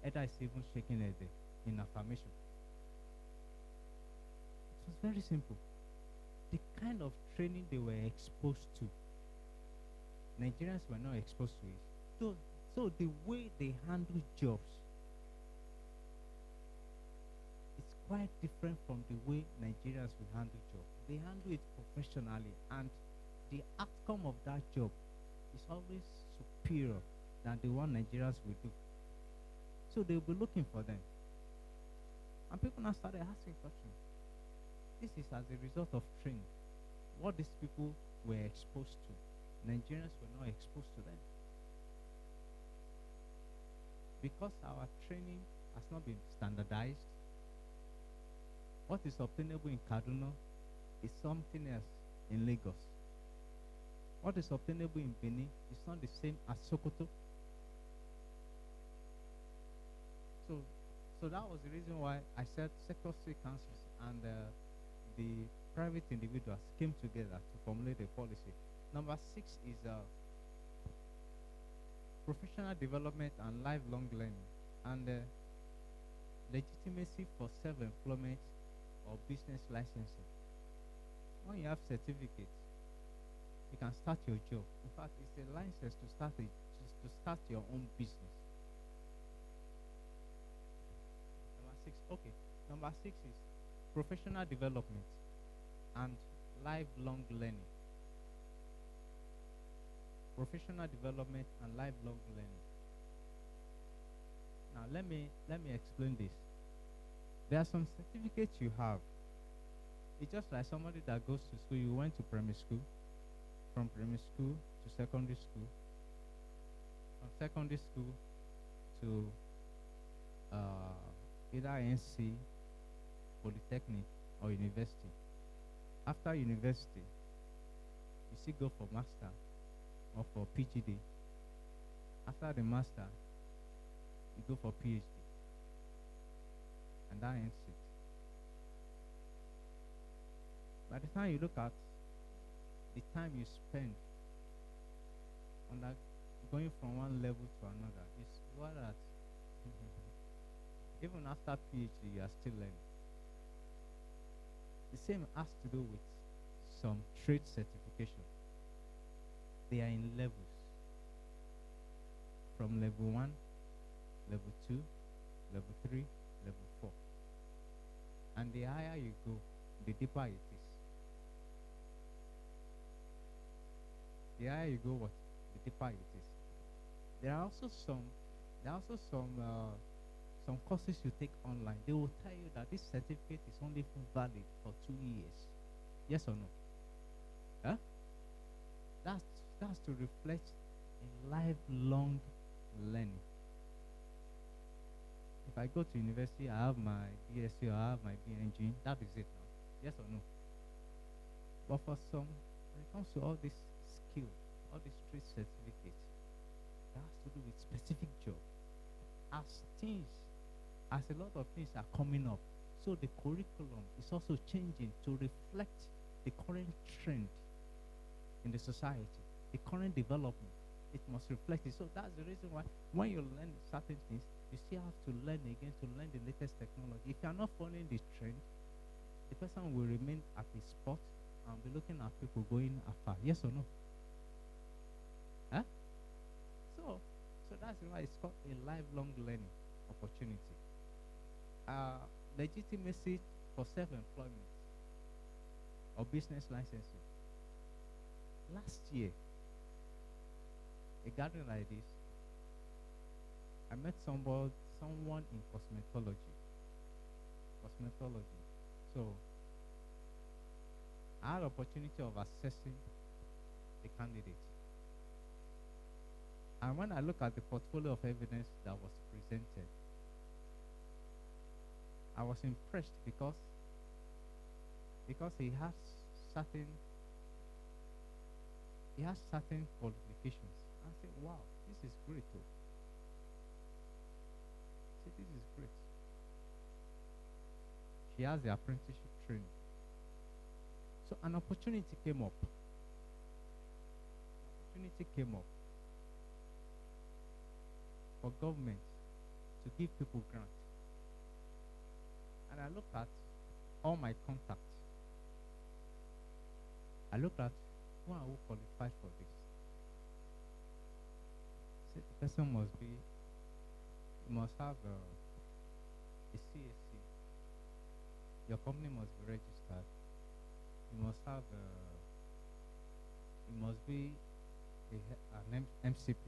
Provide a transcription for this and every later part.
Either it's even shaking a day in affirmation. It was very simple. The kind of training they were exposed to, Nigerians were not exposed to it. So the way they handle jobs is quite different from the way Nigerians will handle jobs. They handle it professionally, and the outcome of that job is always superior than the one Nigerians will do. So they'll be looking for them. And people now started asking questions. This is as a result of training. What these people were exposed to, Nigerians were not exposed to them. Because our training has not been standardized, what is obtainable in Kaduna is something else in Lagos. What is obtainable in Benin is not the same as Sokoto. So that was the reason why I said sector state councils and the private individuals came together to formulate a policy. Number 6 is professional development and lifelong learning, and legitimacy for self-employment or business licensing. When you have certificates, you can start your job. In fact, it's a license to start your own business. Number 6, okay. Number 6 is professional development and lifelong learning. Professional development and lifelong learning. Now let me explain this. There are some certificates you have. It's just like somebody that goes to school. You went to primary school, from primary school to secondary school, from secondary school to either NC, Polytechnic, or university. After university, you still go for master or for PhD. After the master, you go for PhD. And that ends it. By the time you look at the time you spend on that, going from one level to another, is what that even after PhD you are still learning. The same has to do with some trade certification. They are in levels. From level 1, level 2, level 3, level 4. And the higher you go, the deeper it is. The higher you go, the deeper it is. There are also some courses you take online. They will tell you that this certificate is only valid for 2 years. Yes or no? Huh? That's to reflect a lifelong learning. If I go to university, I have my BSc or I have my BNG, that is it now. Yes or no? But for some, when it comes to all these skills, all these trade certificates, that has to do with specific job. As a lot of things are coming up, so the curriculum is also changing to reflect the current trend in the society, the current development. It must reflect it. So that's the reason why when you learn certain things, you still have to learn again to learn the latest technology. If you are not following the trend, the person will remain at his spot and be looking at people going afar. Yes or no? Huh? So that's why it's called a lifelong learning opportunity. Legitimacy for self-employment or business licensing. Last year, a gathering like this, I met someone in cosmetology. So I had opportunity of assessing the candidate. And when I look at the portfolio of evidence that was presented, I was impressed because he has certain qualifications. I said, wow, this is great too. I said, this is great. She has the apprenticeship training. So an opportunity came up. For government to give people grant. And I looked at all my contacts. I looked at who are who qualified for this. See, the person must be, you must have a CAC. Your company must be registered. You must have you must be an MCP.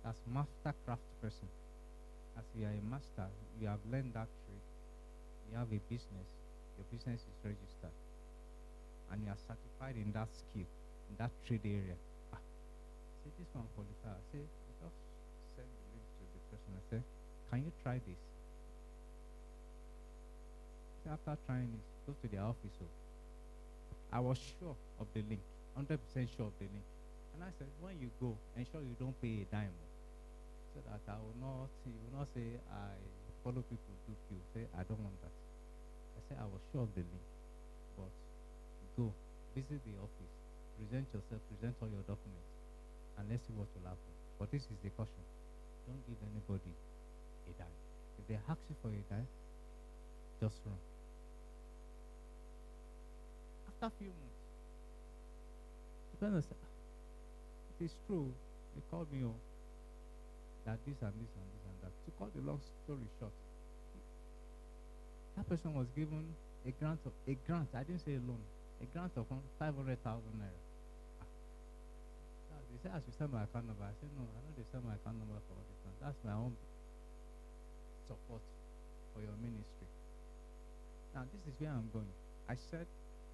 That's master craft person. As you are a master, you have learned that trade. You have a business. Your business is registered, and you are certified in that skill, in that trade area. Say this one qualified. I say, just send the link to the person. I say, can you try this? So after trying it, go to their office. So I was sure of the link, 100% sure of the link. And I said, when you go, ensure you don't pay a dime, so that I will not, you will not say I follow people to you. Say I don't want that. I said I was sure of the link, but go, visit the office, present yourself, present all your documents, and let's see what will happen. But this is the caution: don't give anybody a dime. If they ask you for a dime, just run. After a few months, the person said, it is true, they called me that this and this and this and that. To cut the long story short, that person was given a grant, I didn't say a loan, a grant of 500,000 naira. They said I should send my account number. I said no, I know they send my account number for all this one. That's my own support for your ministry. Now this is where I'm going. I said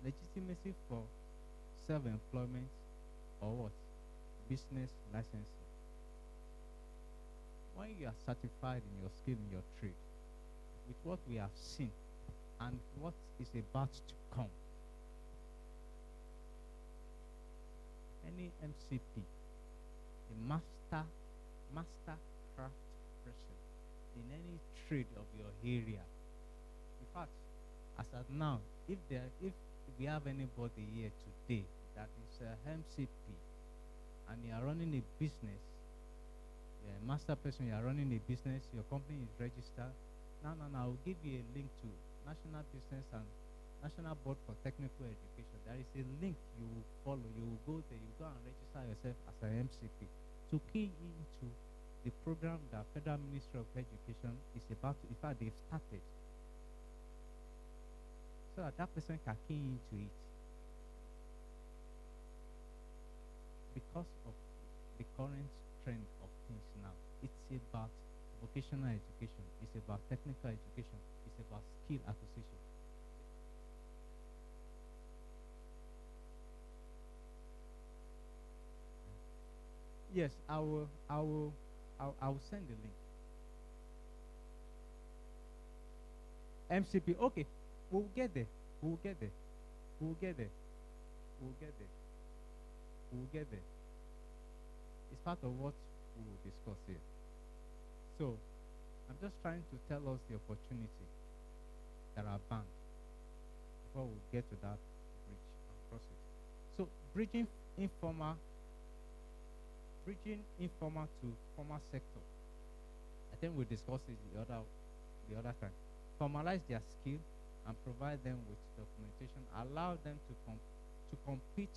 legitimacy for self-employment or what? Business licensing. When you are certified in your skill, in your trade, with what we have seen and what is about to come, any MCP, a master craft person in any trade of your area. In fact, as at now, if we have anybody here today that is a MCP and you are running a business, you're a master person, you are running a business, your company is registered. Now, I will give you a link to National Business and National Board for Technical Education. There is a link you will follow. You will go there, you go and register yourself as an MCP to key into the program that Federal Ministry of Education is about to, in fact, they've started, so that person can key into it. Because of the current trend of things now, it's about vocational education, it's about technical education, it's about skill acquisition. Yes, I will send the link. MCP, okay, we'll get there. It's part of what we will discuss here. So, I'm just trying to tell us the opportunity that are bound before we get to that bridge and cross it. So, bridging informal to formal sector. I think we discussed it the other time. Formalize their skill and provide them with documentation. Allow them to compete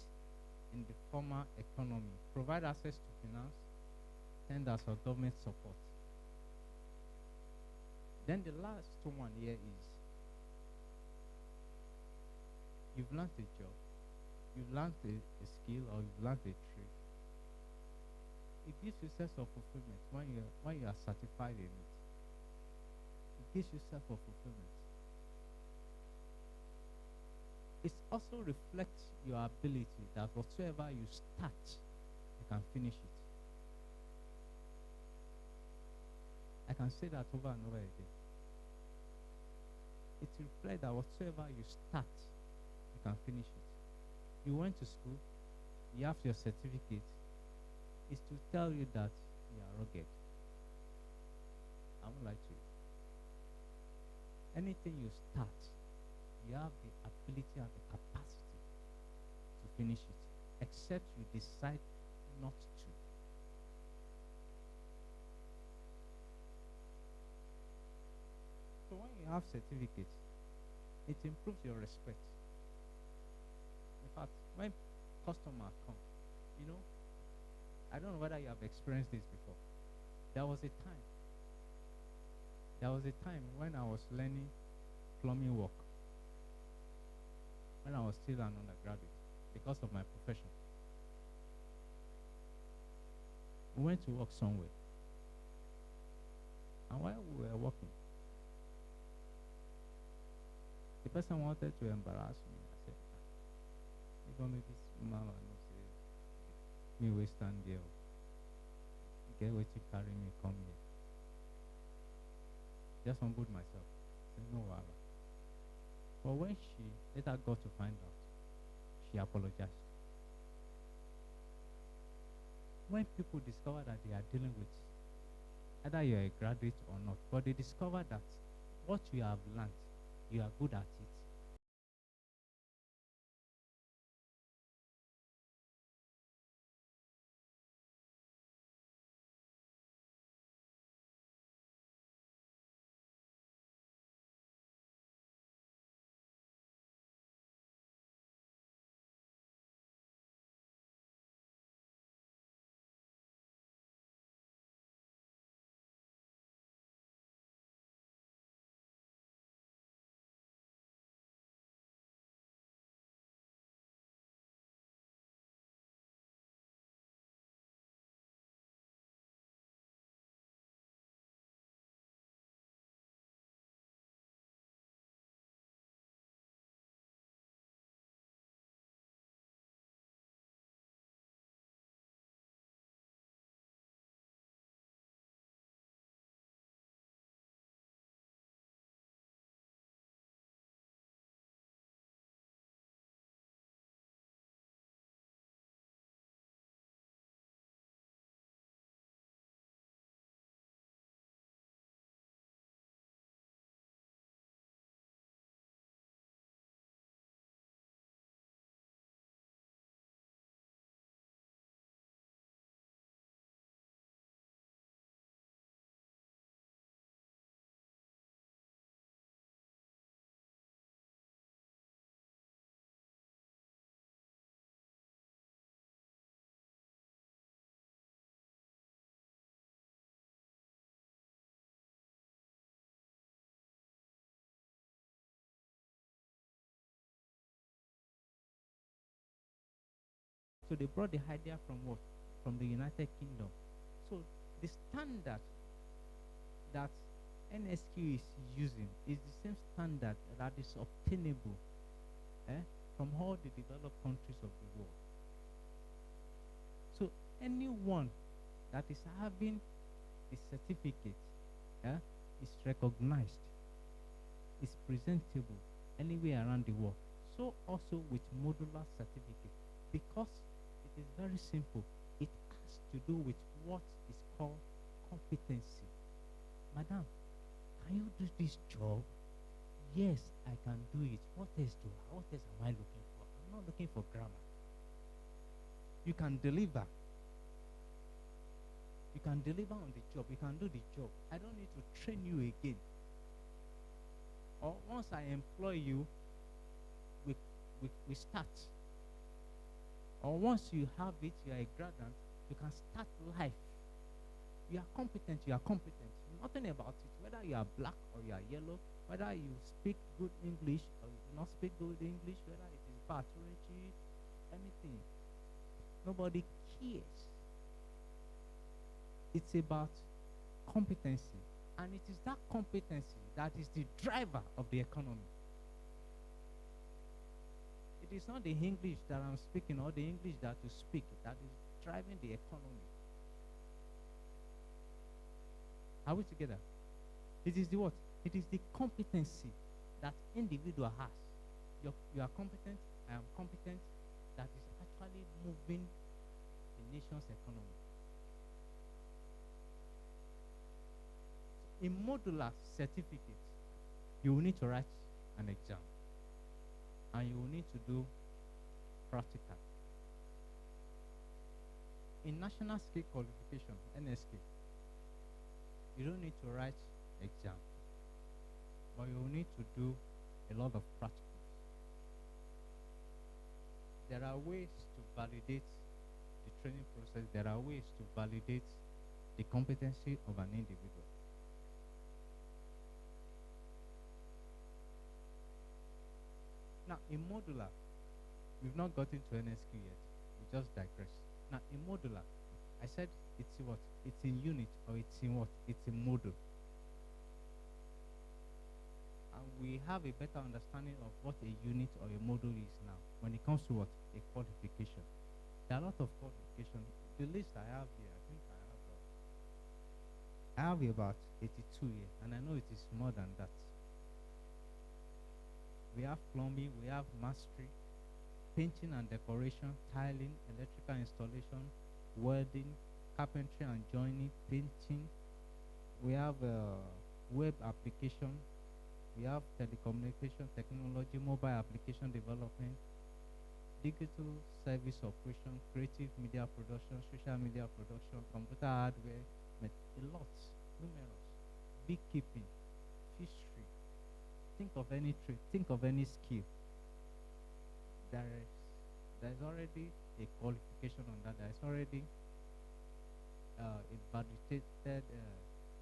in the formal economy. Provide access to finance, tenders or government support. Then the last one here is, you've learned a job, you've learned a skill, or you've learned a trade. It gives you sense of fulfillment when you are certified in it. It gives you sense of fulfillment. It also reflects your ability that whatsoever you start, you can finish it. I can say that over and over again. It reflects that whatsoever you start, you can finish it. You went to school, you have your certificate. It's to tell you that you are rugged. I won't lie to you. Anything you start, you have the ability and the capacity to finish it, except you decide not to. you have certificates, it improves your respect. In fact, when customers come, you know, I don't know whether you have experienced this before. There was a time. There was a time when I was learning plumbing work, when I was still an undergraduate, because of my profession. We went to work somewhere. And while we were working, the person wanted to embarrass me. I said, if only this woman will not say, me will stand there. Get what you carry me, come here. Just humbled myself. Said, no, Wala. But when she later got to find out, she apologized. When people discover that they are dealing with, either you are a graduate or not, but they discover that what you have learned, you are good at it. So they brought the idea from what? From the United Kingdom. So the standard that NSQ is using is the same standard that is obtainable from all the developed countries of the world. So anyone that is having the certificate is recognized, is presentable anywhere around the world. So also with modular certificate, because it is very simple. It has to do with what is called competency. Madam, can you do this job? Yes, I can do it. What else am I looking for? I'm not looking for grammar. You can deliver. You can deliver on the job. You can do the job. I don't need to train you again. Or once I employ you, we start. Or once you have it, you are a graduate, you can start life. You are competent, Nothing about it. Whether you are black or you are yellow, whether you speak good English or you do not speak good English, whether it is pathology, anything. Nobody cares. It's about competency. And it is that competency that is the driver of the economy. It is not the English that I'm speaking or the English that you speak that is driving the economy. Are we together? It is the what? It is the competency that individual has. You are competent, I am competent, that is actually moving the nation's economy. In modular certificate, you will need to write an exam. And you will need to do practical. In national skill qualification, NSQ, you don't need to write exam. but you will need to do a lot of practice. There are ways to validate the training process. There are ways to validate the competency of an individual. Now, in modular, we've not gotten to NSQ yet. We just digress. Now, in modular, I said it's what? It's in unit, or it's in what? It's in module. And we have a better understanding of what a unit or a module is now when it comes to what? A qualification. There are a lot of qualifications. The list I have here, I think I have about 82 here, and I know it is more than that. We have plumbing, we have mastery, painting and decoration, tiling, electrical installation, welding, carpentry and joining, painting. We have web application. We have telecommunication technology, mobile application development, digital service operation, creative media production, social media production, computer hardware, a lot, numerous, beekeeping, fishery. Think of any trade, think of any skill. There's already a qualification on that. There's already a validated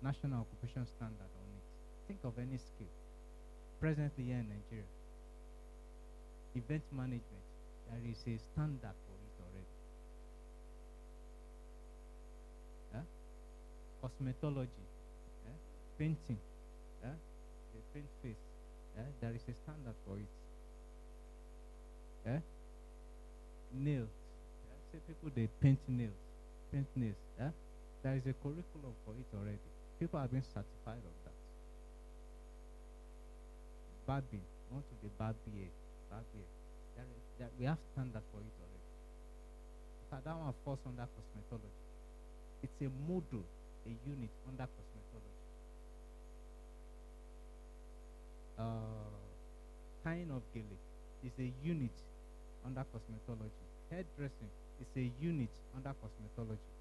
national occupation standard on it. Think of any skill presently here in Nigeria. Event management, there is a standard for it already. Cosmetology, painting, the paint face, there is a standard for it. Nails, say people they paint nails, there is a curriculum for it already. People have been certified of that. Barbing, want to be barbier. We have standard for it already. But that one falls under cosmetology. It's a module, a unit under cosmetology. Tying of gele is a unit under cosmetology. Hairdressing is a unit under cosmetology.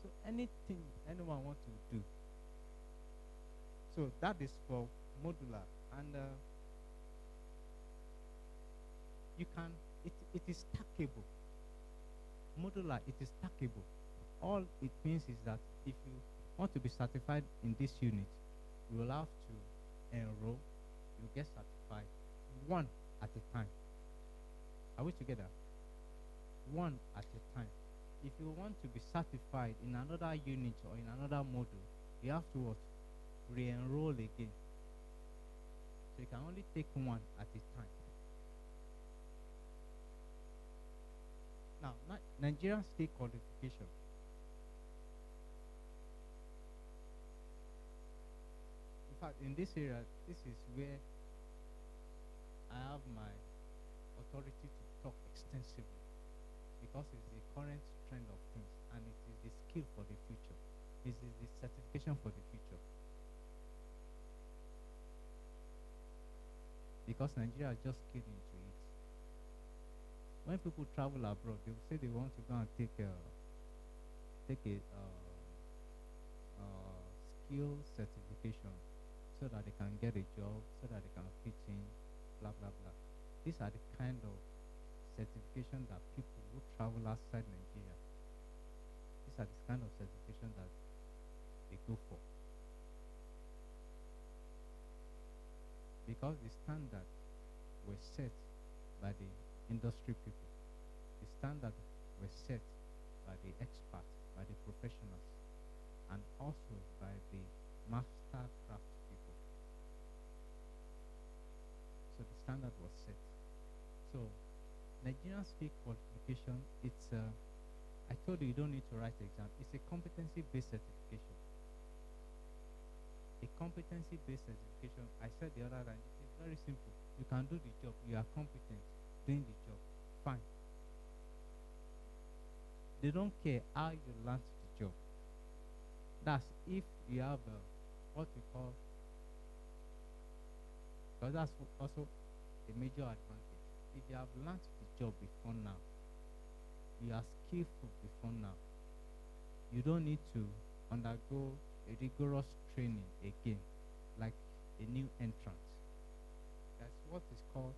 So anything anyone wants to do. So that is for modular, and you can. It is stackable. Modular, it is stackable. All it means is that if you want to be certified in this unit, you will have to enroll. You get certified one at a time. Are we together? One at a time. If you want to be certified in another unit or in another module, you have to what? Re-enroll again. So you can only take one at a time. Now, Nigerian state qualification. In fact, in this area, this is where I have my authority to talk extensively, because it's the current trend of things, and it is the skill for the future. It is the certification for the future. Because Nigeria just keyed into it. When people travel abroad, they will say they want to go and take a skill certification so that they can get a job, so that they can fit in, blah blah blah. These are the kind of certification that people who travel outside Nigeria, these are the kind of certification that they go for. Because the standard was set by the industry people. The standard was set by the experts, by the professionals, and also by the master craft people. So the standard was set. So Nigerian state qualification, it's I told you don't need to write exam. It's a competency-based certification. A competency-based certification, I said the other time, it's very simple. You can do the job. You are competent doing the job. Fine. They don't care how you learned the job. That's if you have what we call, because that's also a major advantage. If you have learned the job before now, you are skillful before now, you don't need to undergo a rigorous training again, like a new entrant. That's what is called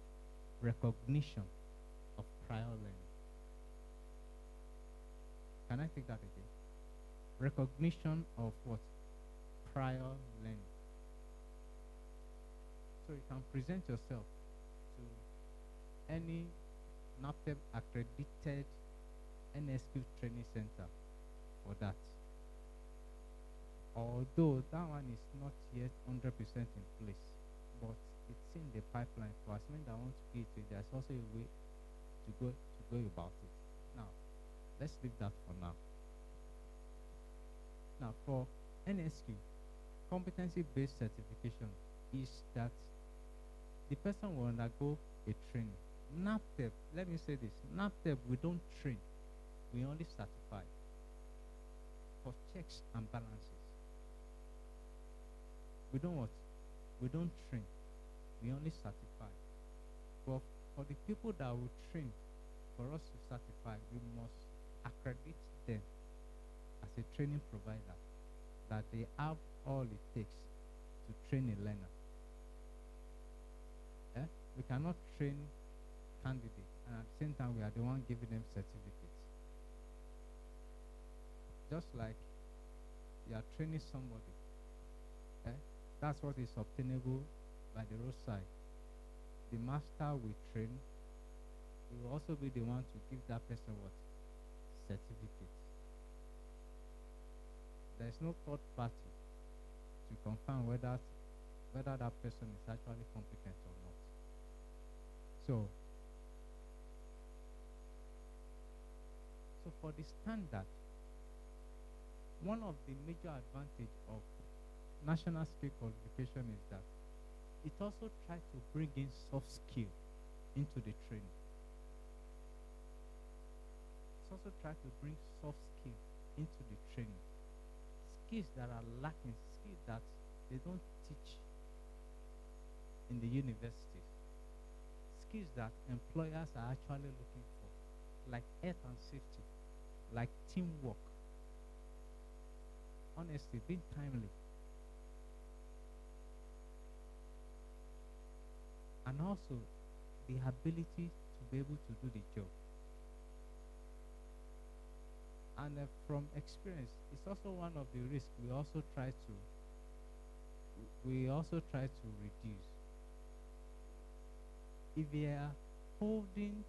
recognition of prior learning. Can I take that again? Recognition of what? Prior learning. So you can present yourself to any NAPTEP accredited NSQ training center for that. Although that one is not yet 100% in place, but it's in the pipeline for as many that want to get it. There's also a way to go about it. Now, let's leave that for now. Now, for NSQ, competency-based certification is that the person will undergo a training. NAPTEP, let me say this, NAPTEP, we don't train, we only certify for checks and balances. We don't what? We don't train, we only certify. But for the people that will train, for us to certify, we must accredit them as a training provider, that they have all it takes to train a learner. We cannot train candidates and at the same time we are the one giving them certificates. Just like you are training somebody, that's what is obtainable by the roadside. The master will train, he will also be the one to give that person what? Certificate. There is no third party to confirm whether that person is actually competent or not. So for the standard, one of the major advantage of national skill qualification is that it also tries to bring in soft skill into the training. It also tries to bring soft skill into the training. Skills that are lacking, skills that they don't teach in the universities, skills that employers are actually looking for, like health and safety, like teamwork, honesty, being timely, and also the ability to be able to do the job. And from experience, it's also one of the risks we also try to reduce. If you are holding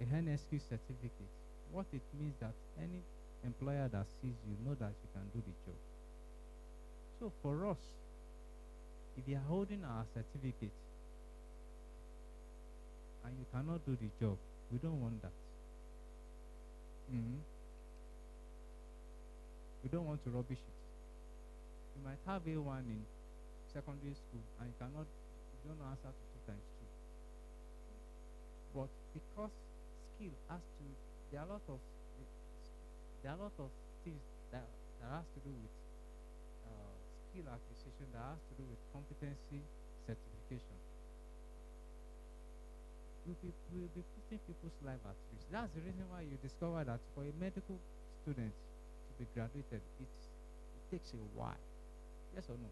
a NSQ certificate, what it means that any employer that sees you know that you can do the job. So for us, if you are holding our certificate and you cannot do the job, we don't want that. We don't want to rubbish it. You might have A1 in secondary school and you don't know answer to 2 times 2. But because skill has to, there are a lot of things that has to do with skill acquisition, that has to do with competency certification. We'll be putting people's life at risk. That's the reason why you discover that for a medical student to be graduated, it takes a while. Yes or no?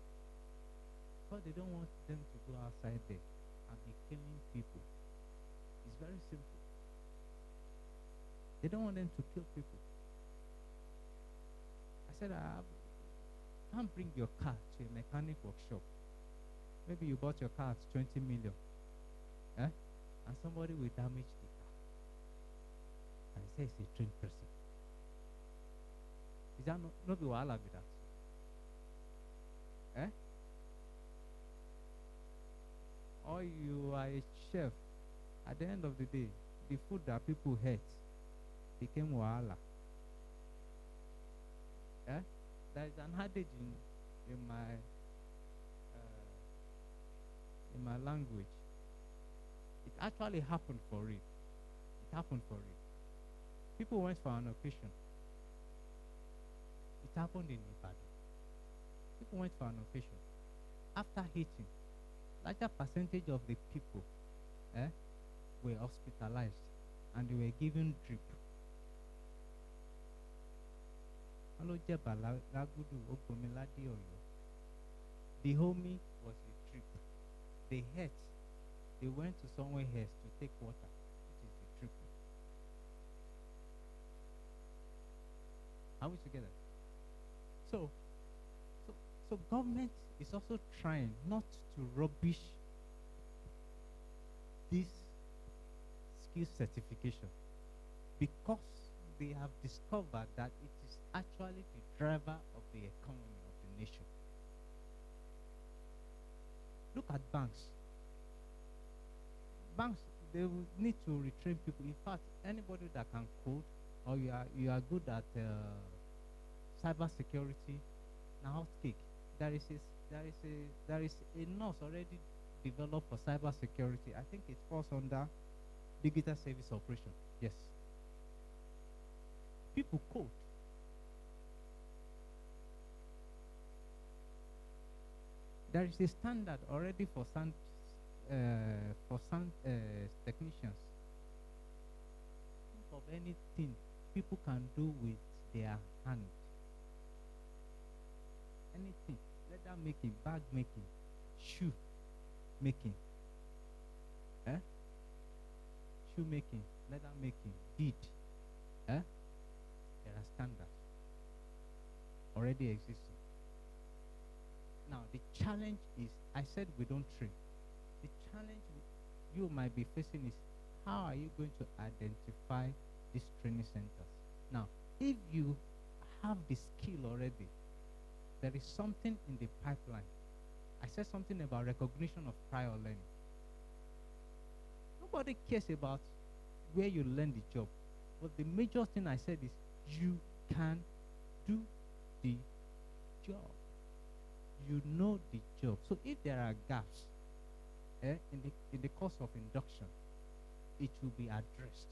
Because they don't want them to go outside there and be killing people. It's very simple. They don't want them to kill people. I said, can't bring your car to a mechanic workshop. Maybe you bought your car at 20 million. And somebody will damage the car. And say it's a trained person. Is that not be wahala with that? Or you are a chef. At the end of the day, the food that people hate became wahala. There is an adage in my language. It actually happened for real. It happened for real. People went for an occasion. It happened in Ibadan. People went for an occasion. After eating, larger percentage of the people were hospitalized and they were given drip. Alo jeba lagudu ogbomilade Oyo. The homie was a trip. They ate. They went to somewhere else to take water, which is the trip. Are we together? So, so government is also trying not to rubbish this skill certification because they have discovered that it is actually the driver of the economy of the nation. Look at banks. Banks, they will need to retrain people. In fact, anybody that can code or you are good at cyber security, now hot cake. There is a nurse already developed for cyber security. I think it falls under digital service operation. Yes. People code. There is a standard already for sound technicians. Think of anything people can do with their hand. Anything, leather making, bag making, shoe making, shoe making, leather making, bead, there are standards already existing. Now the challenge is, I said we don't train. The challenge you might be facing is, how are you going to identify these training centers? Now, if you have the skill already, there is something in the pipeline. I said something about recognition of prior learning. Nobody cares about where you learn the job. But the major thing I said is, you can do the job. You know the job. So if there are gaps in the course of induction, it will be addressed.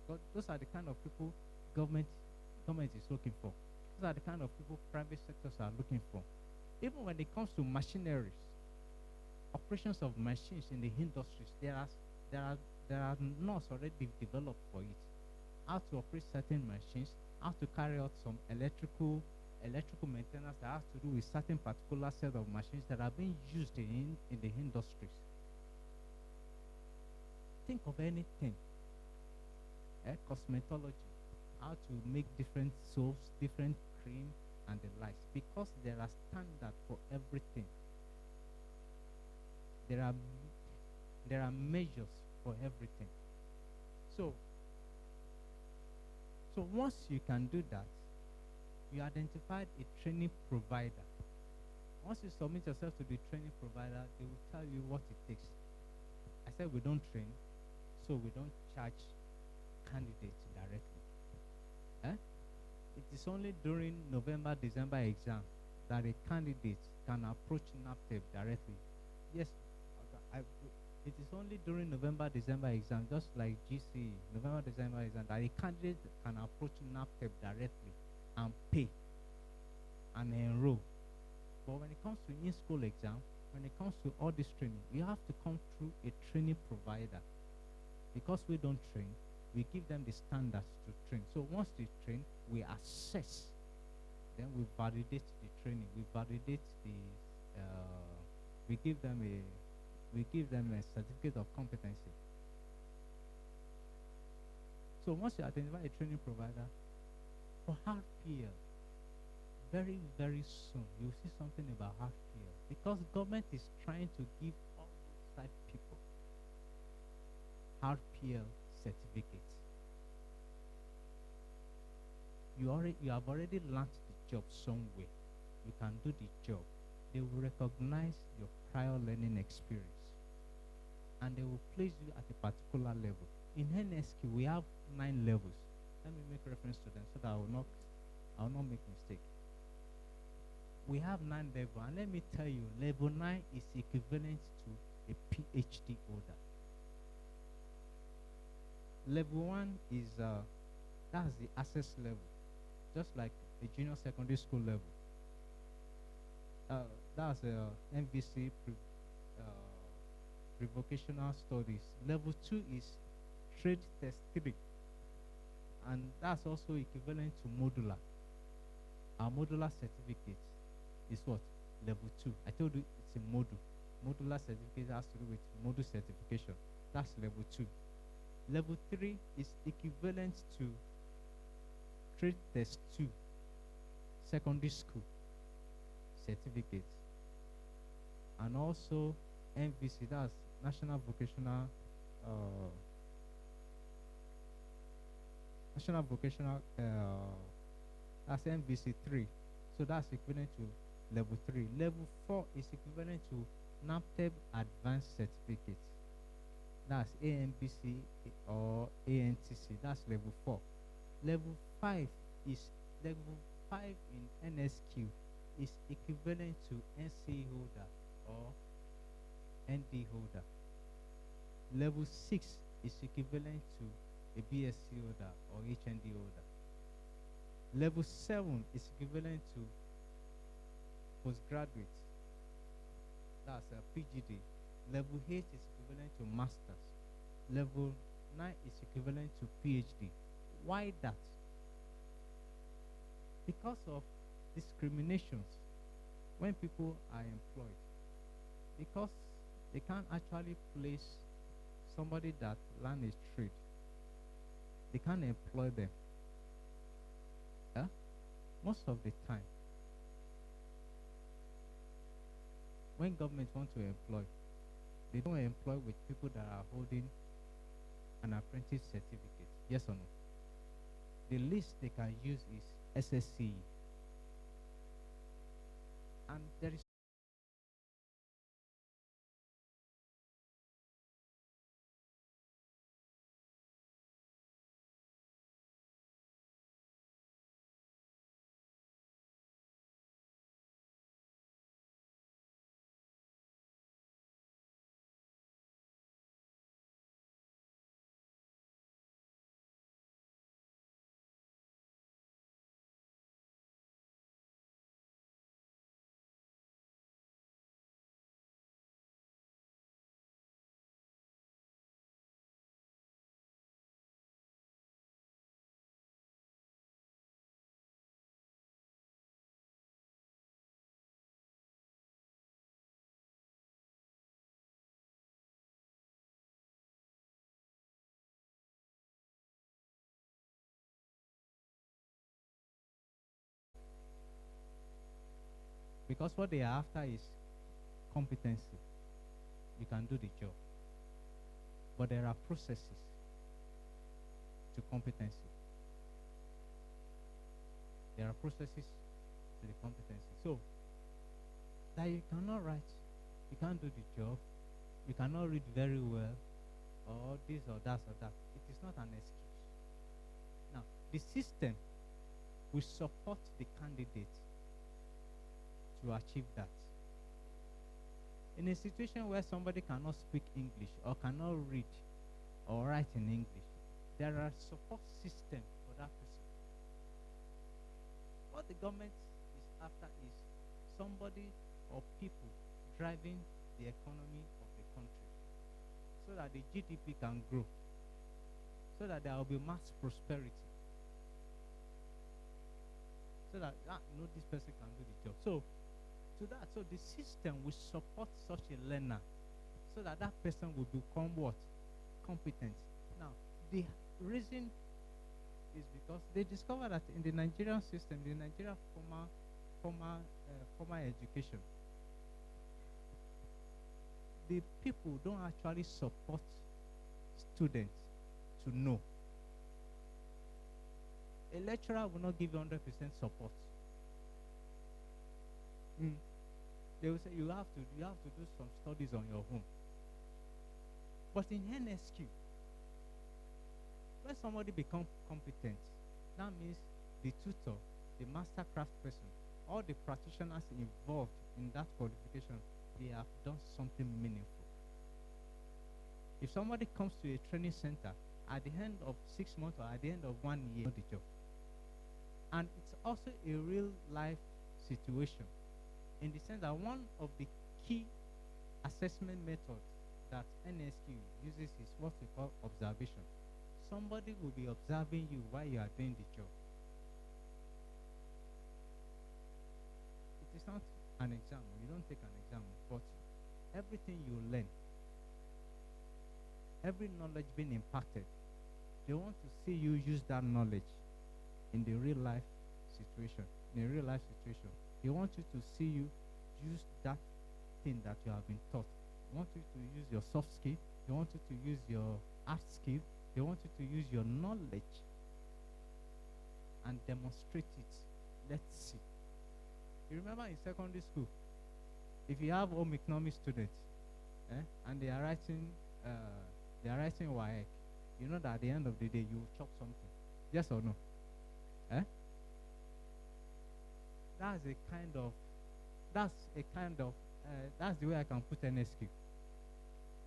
But those are the kind of people government is looking for. Those are the kind of people private sectors are looking for. Even when it comes to machineries, operations of machines in the industries, there are norms already developed for it. How to operate certain machines, how to carry out some electrical maintenance that has to do with certain particular set of machines that are being used in the industries. Think of anything. Cosmetology, how to make different soaps, different cream, and the likes, because there are standards for everything. There are measures for everything. So once you can do that, you identified a training provider. Once you submit yourself to the training provider, they will tell you what it takes. I said we don't train, so we don't charge candidates directly. It is only during November, December exam that a candidate can approach NAPTEP directly. Yes, it is only during November, December exam, just like GCE, November, December exam, that a candidate can approach NAPTEP directly and pay and enroll. But when it comes to in-school exam, when it comes to all this training, you have to come through a training provider. Because we don't train, we give them the standards to train. So once they train, we assess. Then we validate the training. We validate the. We give them a certificate of competency. So once you identify a training provider for RPL, very very soon you'll see something about RPL, because government is trying to give all those type people RPL certificates. You have already learned the job somewhere. You can do the job. They will recognize your prior learning experience, and they will place you at a particular level. In NSQ, we have 9 levels. Let me make reference to them so that I will not make mistake. We have 9 levels, and let me tell you, level 9 is equivalent to a PhD holder. Level 1 is that's the access level, just like a junior secondary school level. That's MVC pre-vocational studies. Level 2 is trade test 3. And that's also equivalent to modular. Our modular certificate is what? Level 2. I told you it's a module. Modular certificate has to do with module certification. That's level 2. Level 3 is equivalent to trade test 2 secondary school certificate, and also NVC, that's National Vocational that's NVC 3. So that's equivalent to level 3. Level 4 is equivalent to NAPTEB Advanced Certificate. That's ANBC or ANTC. That's level 4. Level 5 is in NSQ is equivalent to NC holder or ND holder. Level 6 is equivalent to a BSc holder or HND holder. Level 7 is equivalent to postgraduate. That's a PGD. Level 8 is equivalent to masters. Level 9 is equivalent to PhD. Why that? Because of discriminations when people are employed. Because they can't actually place somebody that learn a trade. They can't employ them. Yeah? Most of the time, when government want to employ, they don't employ with people that are holding an apprentice certificate. Yes or no? The least they can use is SSCE. And there is because what they are after is competency. You can do the job. But there are processes to competency. There are processes to the competency. So, that you cannot write, you can't do the job, you cannot read very well, or this or that or that. It is not an excuse. Now, the system will support the candidate to achieve that. In a situation where somebody cannot speak English or cannot read or write in English, there are support systems for that person. What the government is after is somebody or people driving the economy of the country so that the GDP can grow, so that there will be mass prosperity, so that this person can do the job. So the system will support such a learner so that that person will become what? Competent. Now, the reason is because they discovered that in the Nigerian system, the Nigerian formal education, the people don't actually support students to know. A lecturer will not give you 100% support. They will say you have to do some studies on your own. But in NSQ, when somebody becomes competent, that means the tutor, the master craft person, all the practitioners involved in that qualification, they have done something meaningful. If somebody comes to a training center at the end of 6 months or at the end of 1 year, the job. And it's also a real life situation, in the sense that one of the key assessment methods that NSQ uses is what we call observation. somebody will be observing you while you are doing the job. It is not an exam. You don't take an exam, but everything you learn, every knowledge being imparted, they want to see you use that knowledge in the real life situation. In a real life situation, they want you to see you use that thing that you have been taught. They want you to use your soft skill. They want you to use your art skill. They want you to use your knowledge and demonstrate it. Let's see. You remember in secondary school, if you have home economics students, and they are writing WAEC, you know that at the end of the day you will chop something. Yes or no? That's the way I can put NSQ.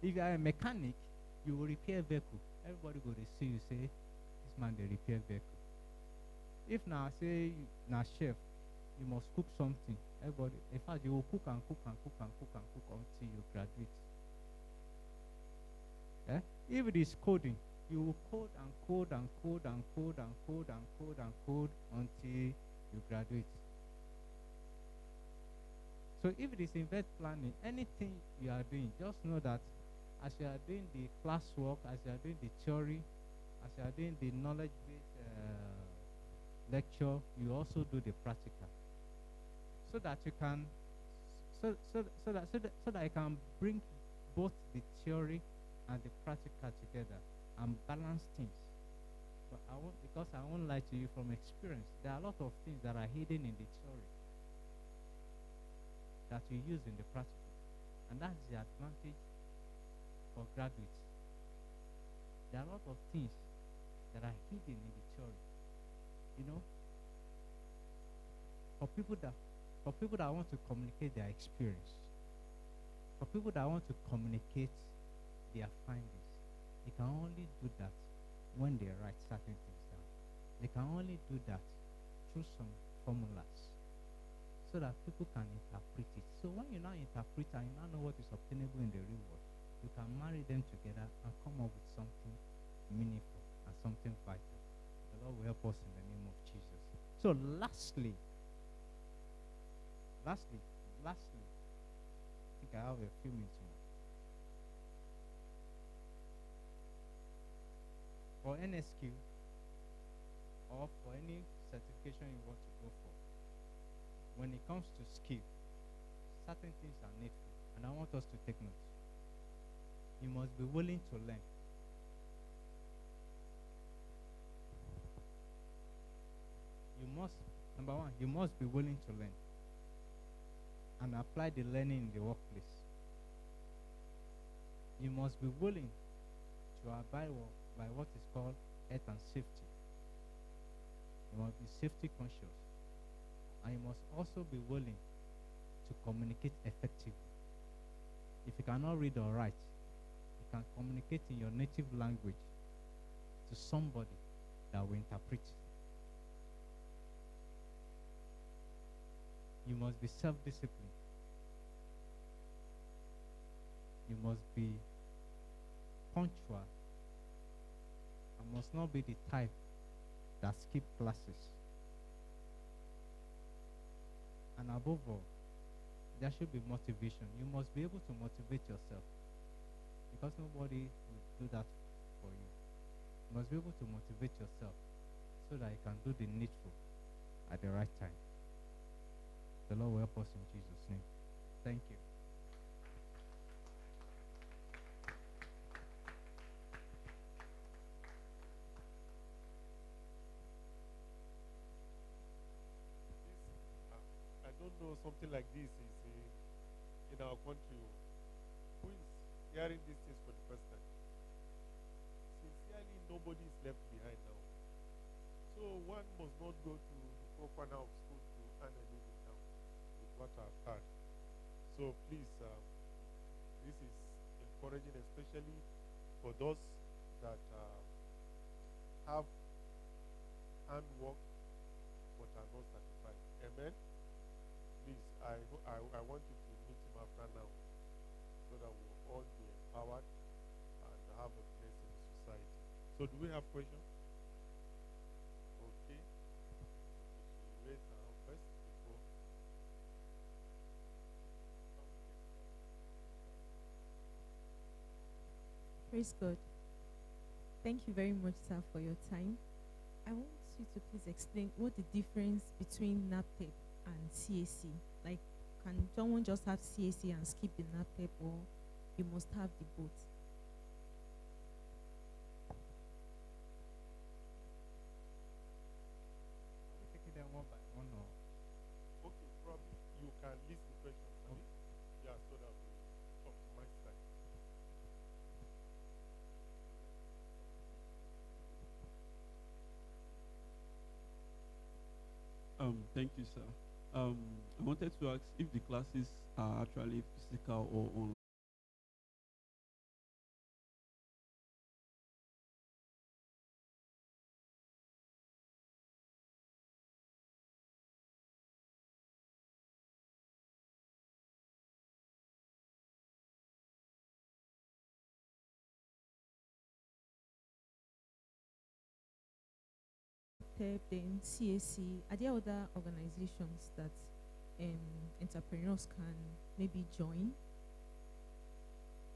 If you are a mechanic, you will repair vehicle. Everybody go to see you say, this man they repair vehicle. If now say now chef, you must cook something. Everybody, in fact, you will cook and cook and cook and cook and cook until you graduate. If it is coding, you will code and code and code and code and code and code and code until you graduate. So if it is event planning, anything you are doing, just know that as you are doing the classwork, as you are doing the theory, as you are doing the knowledge-based lecture, you also do the practical, so that you can, so that you can bring both the theory and the practical together and balance things. But because I won't lie to you from experience, there are a lot of things that are hidden in the theory that you use in the practical, and that's the advantage for graduates. There are a lot of things that are hidden in the theory. You know, for people that want to communicate their experience, for people that want to communicate their findings, they can only do that when they write certain things down. They can only do that through some formulas, so that people can interpret it. So when you now interpret and you now know what is obtainable in the real world, you can marry them together and come up with something meaningful and something vital. The Lord will help us in the name of Jesus. So lastly, I think I have a few minutes more. For NSQ or for any certification you want to go for, when it comes to skill, certain things are needful, and I want us to take note. You must be willing to learn. Number one, you must be willing to learn and apply the learning in the workplace. You must be willing to abide by what is called health and safety. You must be safety conscious. And you must also be willing to communicate effectively. If you cannot read or write, you can communicate in your native language to somebody that will interpret. You must be self-disciplined. You must be punctual and must not be the type that skip classes. And above all, there should be motivation. You must be able to motivate yourself, because nobody will do that for you. You must be able to motivate yourself so that you can do the needful at the right time. The Lord will help us in Jesus' name. Thank you. I don't know, something like this is in our country. Who is hearing these things for the first time? Sincerely, nobody is left behind now. So one must not go to the four corner of school to earn a living now with what I've heard. So please, this is encouraging, especially for those that have handwork but are not certified. Amen. Please, I want you to meet him after now, so that we'll all be empowered and have a place in the society. So do we have questions? Okay. So raise our hand first before. Praise God. Thank you very much, sir, for your time. I want you to please explain what the difference between NAPTEP and CAC. Like, can someone just have CAC and skip the NAPTEP, or you must have the both? Are we taking them one by one or? Okay, probably you can list the questions. Abi? Yeah, so that we talk from my side. Thank you, sir. I wanted to ask if the classes are actually physical or online. NAPTEP, then CAC. Are there other organizations that entrepreneurs can maybe join?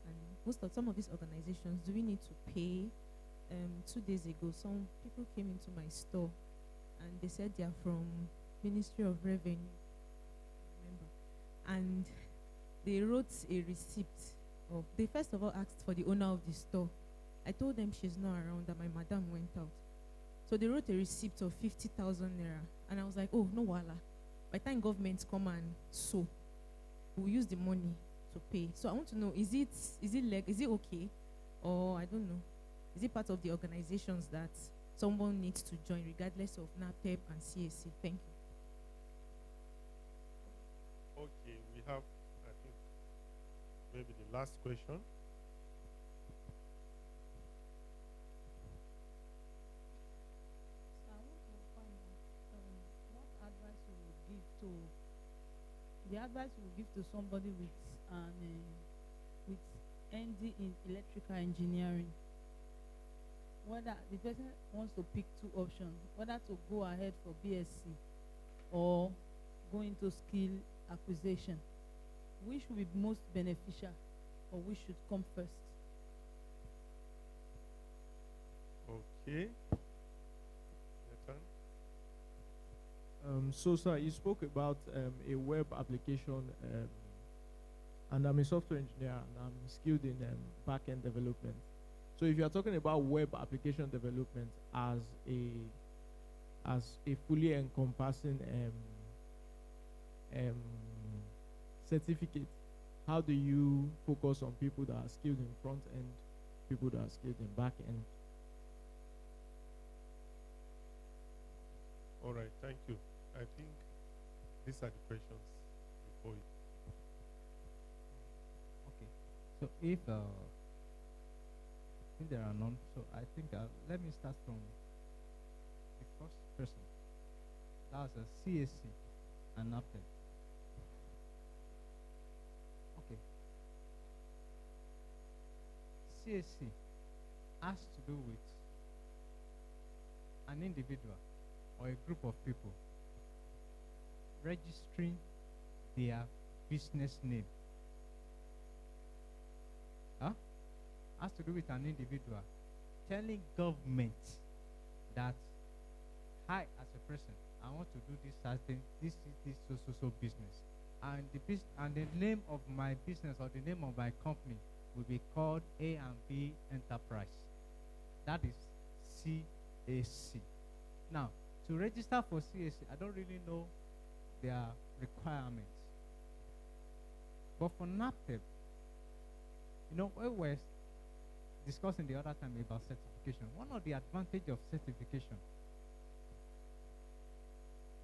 And some of these organizations, do we need to pay? 2 days ago, some people came into my store and they said they are from Ministry of Revenue, remember, and they wrote a receipt of. They first of all asked for the owner of the store. I told them she's not around, that my madam went out. So they wrote a receipt of 50,000 naira, and I was like, oh no wala. By the time government come and so, we'll use the money to pay. So I want to know, is it okay, or I don't know, is it part of the organizations that someone needs to join regardless of NAPTEP and CAC? Thank you. Okay, we have, I think, maybe the last question. So I want to find out what advice you would give to the advice you would give to somebody with with ND in electrical engineering. Whether the person wants to pick two options, whether to go ahead for BSc or go into skill acquisition, which will be most beneficial, or which should come first? Okay. Nathan? So, sir, you spoke about a web application, and I'm a software engineer, and I'm skilled in back-end development. So, if you are talking about web application development as a fully encompassing certificate, how do you focus on people that are skilled in front end, people that are skilled in back end? All right, thank you. I think these are the questions before you. Okay. So if there are none, so I think let me start from the first person. That was a CAC and NAPTEP. Okay. CAC has to do with an individual or a group of people registering their business name. Has to do with an individual telling government that I, as a person, I want to do this certain, this so business, and the name of my business or the name of my company will be called A and B Enterprise. That is CAC. Now, to register for CAC, I don't really know their requirements. But for NAPTEP, we were discussing the other time about certification. One of the advantages of certification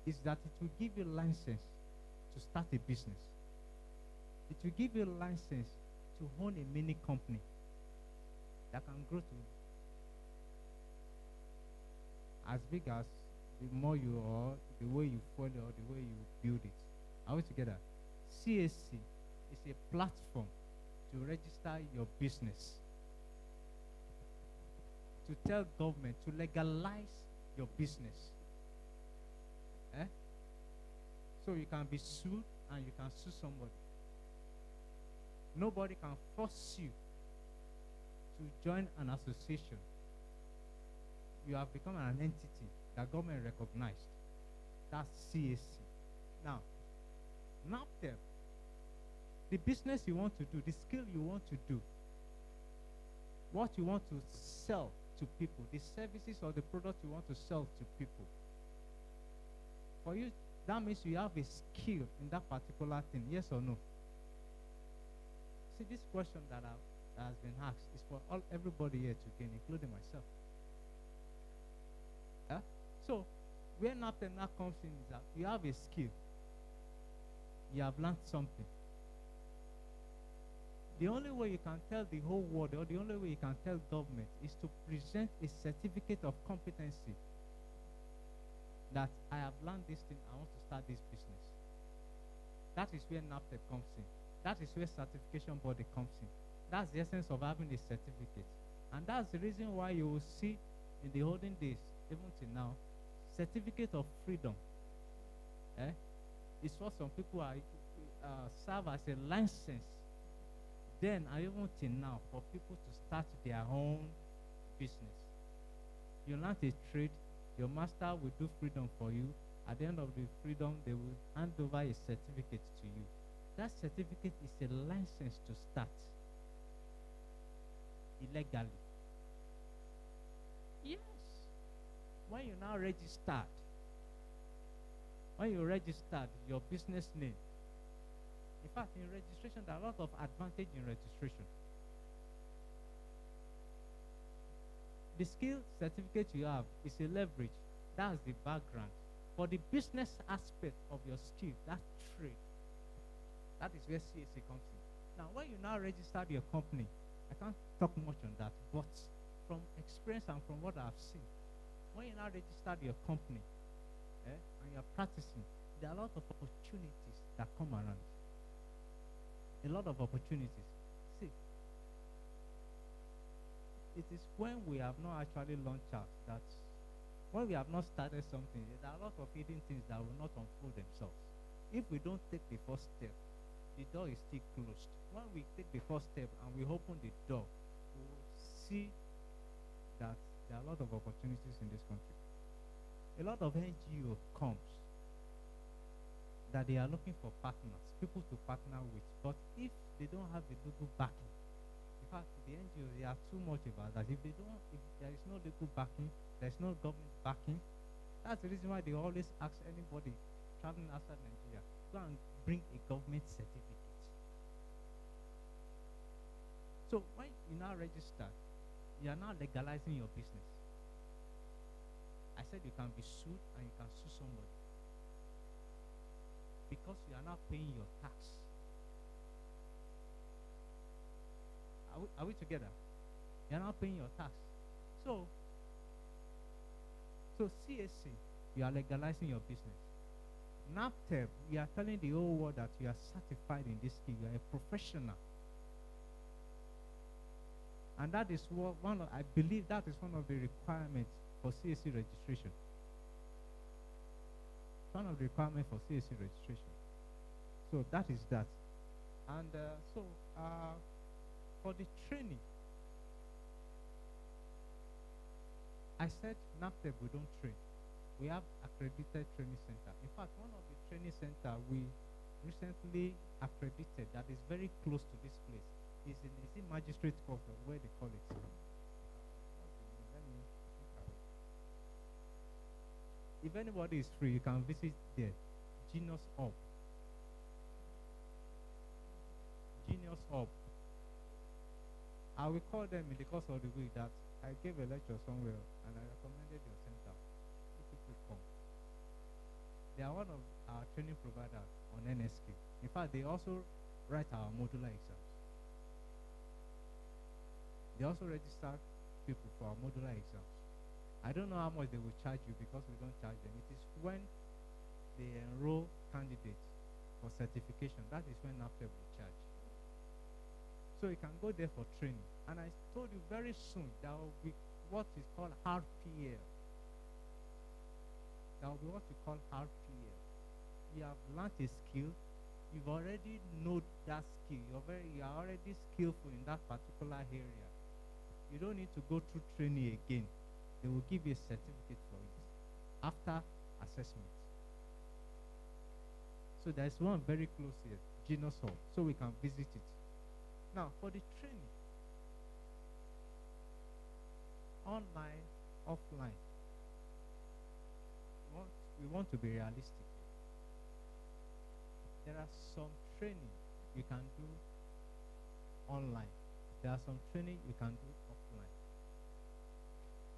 is that it will give you license to start a business. It will give you license to own a mini company that can grow to as big as the more you are, the way you follow, or the way you build it. Are we together? CAC is a platform to register your business. to tell government to legalize your business. Eh? So you can be sued and you can sue somebody. Nobody can force you to join an association. You have become an entity that government recognized. That's CAC. Now, NAPTEP, the business you want to do, the skill you want to do, what you want to sell to people, the services or the product you want to sell to people. For you, that means you have a skill in that particular thing, yes or no? See, this question that has been asked is for everybody here to gain, including myself. Yeah? So, where NAPTEP now comes in is that you have a skill. You have learned something. The only way you can tell the whole world, or the only way you can tell government, is to present a certificate of competency that I have learned this thing, I want to start this business. That is where NAPTEP comes in. That is where certification body comes in. That's the essence of having a certificate. And that's the reason why you will see in the olden days, even till now, certificate of freedom. It's what some people serve as a license. Then, and even till now, for people to start their own business. You learn a trade, your master will do freedom for you. At the end of the freedom, they will hand over a certificate to you. That certificate is a license to start illegally. Yes. When you now registered, your business name, in fact, in registration, there are a lot of advantage in registration. The skill certificate you have is a leverage. That's the background. For the business aspect of your skill, that trade, that is where CAC comes in. Now, when you now register your company, I can't talk much on that, but from experience and from what I've seen, when you now register your company and you're practicing, there are a lot of opportunities that come around. A lot of opportunities. See, it is when we have not actually launched out that when we have not started something, there are a lot of hidden things that will not unfold themselves. If we don't take the first step, the door is still closed. When we take the first step and we open the door, we will see that there are a lot of opportunities in this country. A lot of NGO comes that they are looking for partners, people to partner with. But if they don't have the legal backing, in fact, the NGOs, they are too much about that. If there is no legal backing, there is no government backing, that's the reason why they always ask anybody traveling outside Nigeria, go and bring a government certificate. So when you now register, you are now legalizing your business. I said you can be sued and you can sue somebody, because you are now paying your tax. Are we together? You are now paying your tax. So CAC, you are legalizing your business. NAPTEP, you are telling the whole world that you are certified in this skill. You are a professional. And that is I believe that is one of the requirements for CAC registration. One of the requirements for CAC registration. So that is that. And for the training, I said NAPTEP, we don't train. We have accredited training center. In fact, one of the training center we recently accredited that is very close to this place is in Magistrate Court, or where they call it. Let me look at it. If anybody is free, you can visit there. Genius Hub. Genius Hub. I will call them in the course of the week that I gave a lecture somewhere and I recommended your center. If people come. They are one of our training providers on NSK. In fact, they also write our modular exams. They also register people for our modular exams. I don't know how much they will charge you because we don't charge them. It is when they enroll candidates for certification, that is when NAPTEP will charge. So you can go there for training. And I told you very soon there will be what is called RPL. There will be what we call RPL. You have learned a skill, you've already know that skill, you are already skillful in that particular area. You don't need to go through training again. They will give you a certificate for it after assessment. So there's one very close here, Genius Hall, so we can visit it. Now, for the training, online, offline, we want to be realistic. There are some training you can do online. There are some training you can do offline.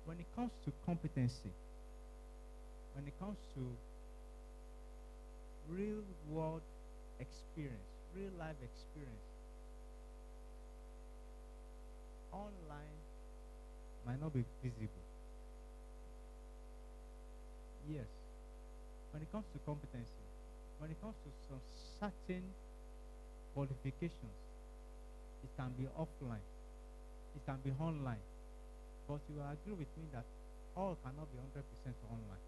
When it comes to competency, when it comes to real world experience, real life experience, online might not be visible. Yes. When it comes to competency, when it comes to some certain qualifications, it can be offline, it can be online, but you will agree with me that all cannot be 100% online.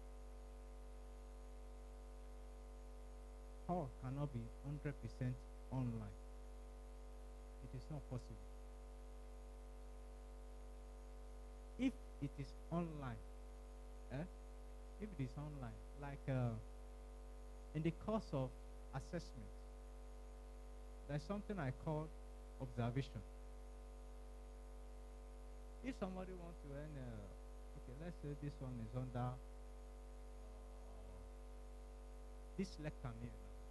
All cannot be 100% online. It is not possible. If it is online, if it is online, like in the course of assessment, there's something I call observation. If somebody wants to earn, okay, let's say this one is under this lectern here.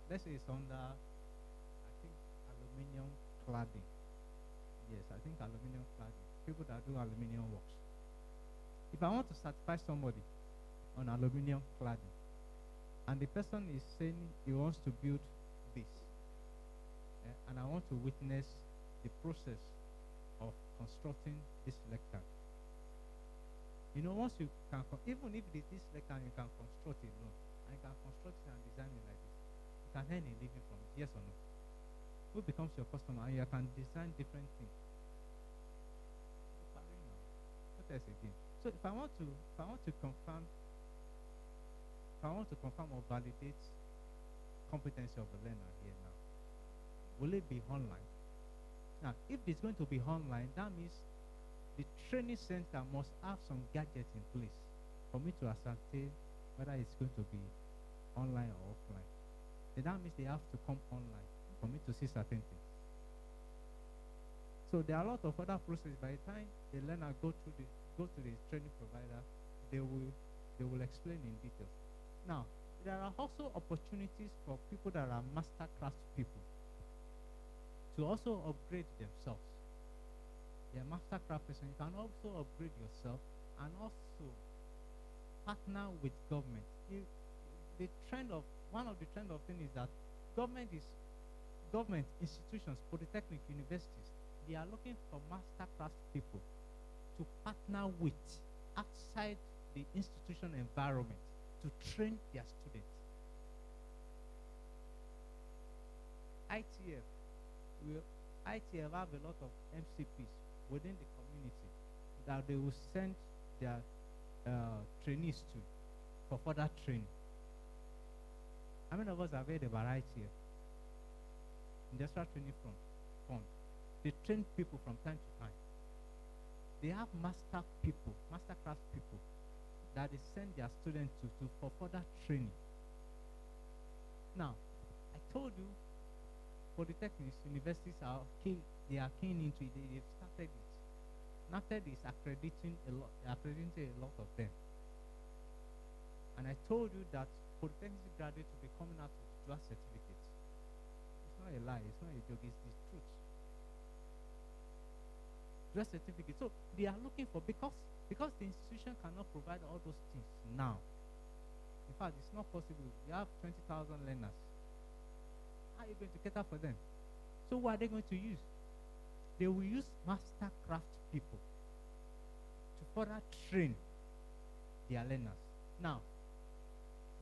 Let's say it's under, I think, aluminium cladding. Yes, I think aluminium cladding. People that do aluminium works. If I want to certify somebody on aluminium cladding, and the person is saying he wants to build this, and I want to witness the process of constructing this lectern. You know, once you can, even if it is this lectern you can construct it alone, and you can construct it and design it like this, you can earn a living from it, yes or no? Who becomes your customer and you can design different things? What else again? So if I want to confirm or validate competency of the learner here now, will it be online? Now, if it's going to be online, that means the training center must have some gadgets in place for me to ascertain whether it's going to be online or offline. Then that means they have to come online for me to see certain things. So there are a lot of other processes. By the time the learner go to the training provider, they will explain in detail. Now, there are also opportunities for people that are masterclass people to also upgrade themselves. They are mastercraft person. You can also upgrade yourself and also partner with government. One of the trend of thing is that government institutions, polytechnic universities, they are looking for masterclass people to partner with outside the institution environment to train their students. ITF have a lot of MCPs within the community that they will send their trainees to for further training. How many of us have heard about ITF? Industrial Training Fund. They train people from time to time. They have masterclass people that they send their students to for further training. Now, I told you, polytechnics, universities are keen into it. They've started it. NAFTED is accrediting a lot of them. And I told you that polytechnic graduates will be coming out with dual certificates. It's not a lie, it's not a joke, it's the truth. Dual certificate. So they are looking for, because the institution cannot provide all those things now. In fact, it's not possible. You have 20,000 learners. How are you going to cater for them? So what are they going to use? They will use mastercraft people to further train their learners. Now,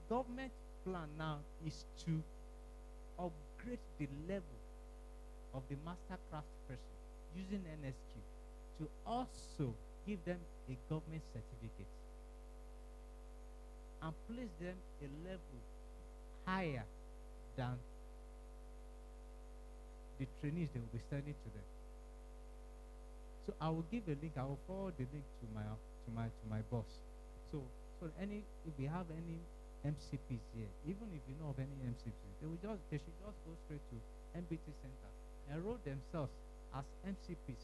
government plan now is to upgrade the level of the mastercraft person using NSQ to also give them a government certificate and place them a level higher than the trainees they will be sending to them. So I will give a link. I will forward the link to my boss. So if we have any MCPs here, even if you know of any MCPs, they should just go straight to MBT center, enroll themselves as MCPs.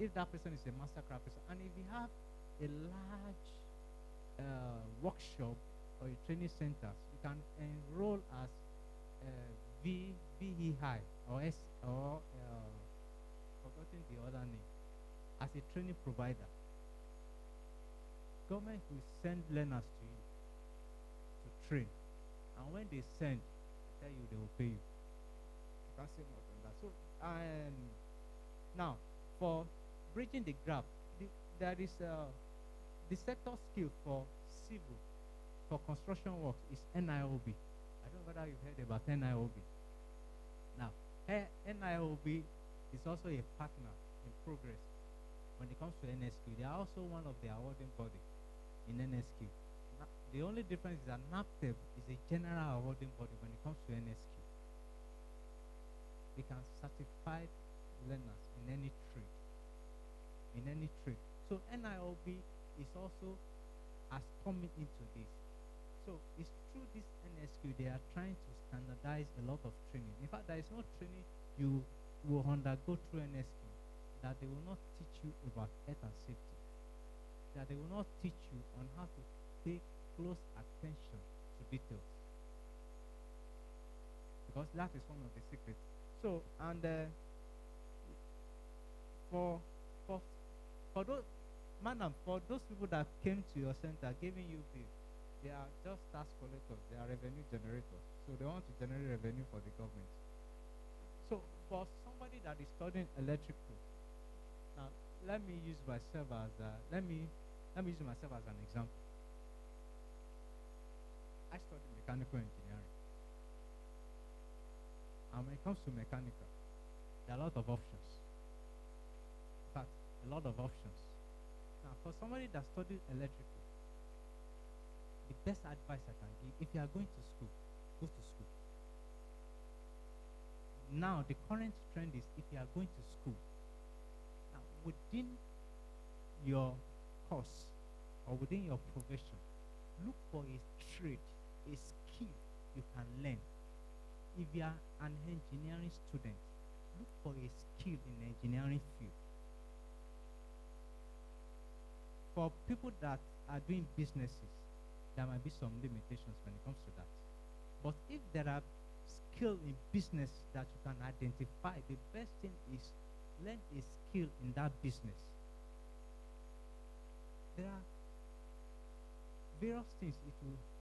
If that person is a mastercraft person, and if you have a large workshop or a training center, you can enroll as VE High or forgotten the other name, as a training provider. Government will send learners to you to train, and when they send, they tell you they will pay you. You can't say more than that. So now for bridging the gap, there is the sector skill for civil, for construction work is NIOB. I don't know whether you've heard about NIOB. Now, NIOB is also a partner in progress when it comes to NSQ. They are also one of the awarding body in NSQ. The only difference is that NAPTEB is a general awarding body when it comes to NSQ. They can certify learners in any trade. In any trade. So NIOB is also as coming into this. So it's through this NSQ they are trying to standardize a lot of training. In fact, there is no training you will undergo through NSQ that they will not teach you about health and safety. That they will not teach you on how to pay close attention to details. Because that is one of the secrets. So, and for those, madam, for those people that came to your center giving you bill, they are just tax collectors, they are revenue generators. So they want to generate revenue for the government. So for somebody that is studying electrical, now let me use myself as let me use myself as an example. I studied mechanical engineering. And when it comes to mechanical, there are a lot of options. In fact, a lot of options. Now, for somebody that studied electrical, the best advice I can give, if you are going to school, go to school. Now, the current trend is if you are going to school, now within your course or within your profession, look for a trade, a skill you can learn. If you are an engineering student, look for a skill in the engineering field. For people that are doing businesses, there might be some limitations when it comes to that. But if there are skills in business that you can identify, the best thing is learn a skill in that business. There are various things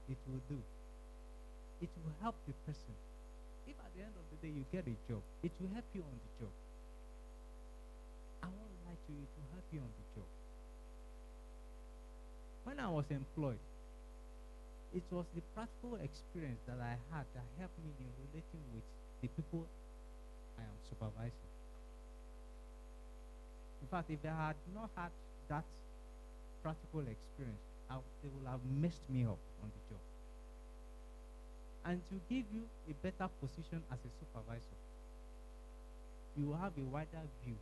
it will do. It will help the person. If at the end of the day you get a job, it will help you on the job. I won't lie to you, it will help you on the job. When I was employed, it was the practical experience that I had that helped me in relating with the people I am supervising. In fact, if I had not had that practical experience, they would have messed me up on the job. And to give you a better position as a supervisor, you will have a wider view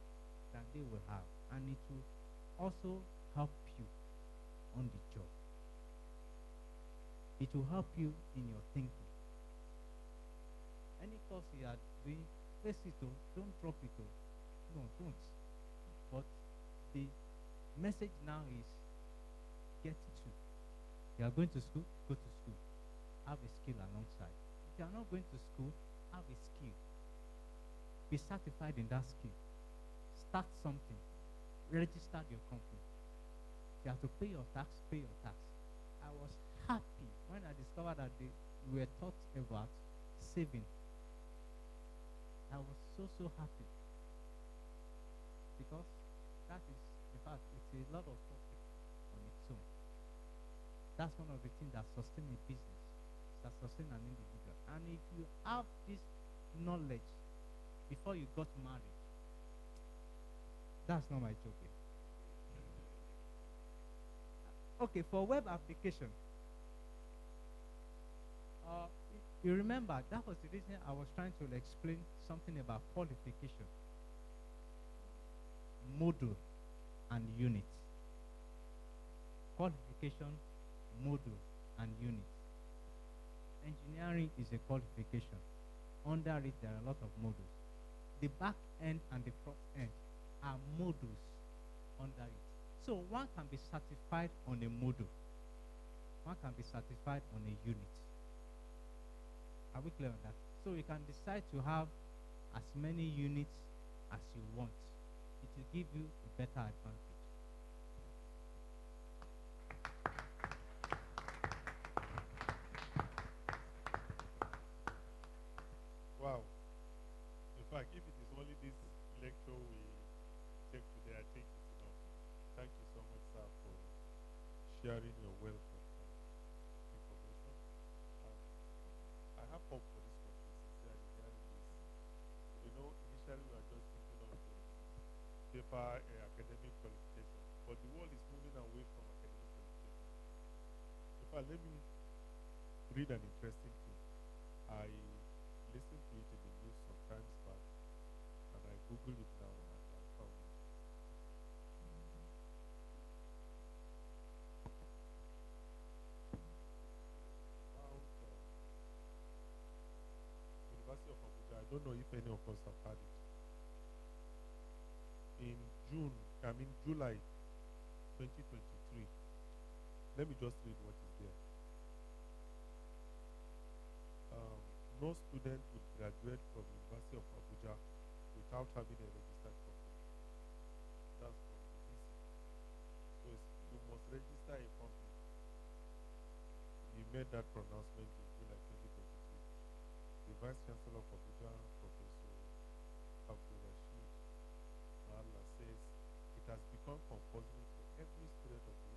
than they will have, and it will also help you on the job. It will help you in your thinking. Any course you are doing, face it, don't drop it. No, don't. But the message now is get to. You are going to school, go to school. Have a skill alongside. If you are not going to school, have a skill. Be certified in that skill. Start something. Register your company. If you have to pay your tax, pay your tax. I was happy when I discovered that we were taught about saving. I was so happy. Because that is, in fact, it's a lot of profit on its own. That's one of the things that sustain a business, that sustain an individual. And if you have this knowledge before you got married, that's not my job here. Okay, for web application, you remember that was the reason I was trying to explain something about qualification, module, and unit. Qualification, module, and unit. Engineering is a qualification. Under it, there are a lot of modules. The back end and the front end are modules under it. So one can be certified on a module. One can be certified on a unit. Are we clear on that? So you can decide to have as many units as you want. It will give you a better advantage. Wow. In fact, if it is only this lecture we take today, I think it's enough. Thank you so much, sir, for sharing your wealth of information. Um, I have hope for this country, sincerely. Hearing this, initially we were just thinking of the paper academic qualification, but the world is moving away from academic qualification. In fact, let me read an interesting thing. I listened to it in the news some times back, and I googled it now, and I found it. About University of Abuja. I don't know if any of us have had it. In July 2023. Let me just read what is there. No student would graduate from University of Abuja without having a registered company. That's from the EC. So you must register a company. He made that pronouncement in July 2023. The Vice Chancellor of Abuja, Professor Abdul Rashid Allah, says it has become compulsory for every student of the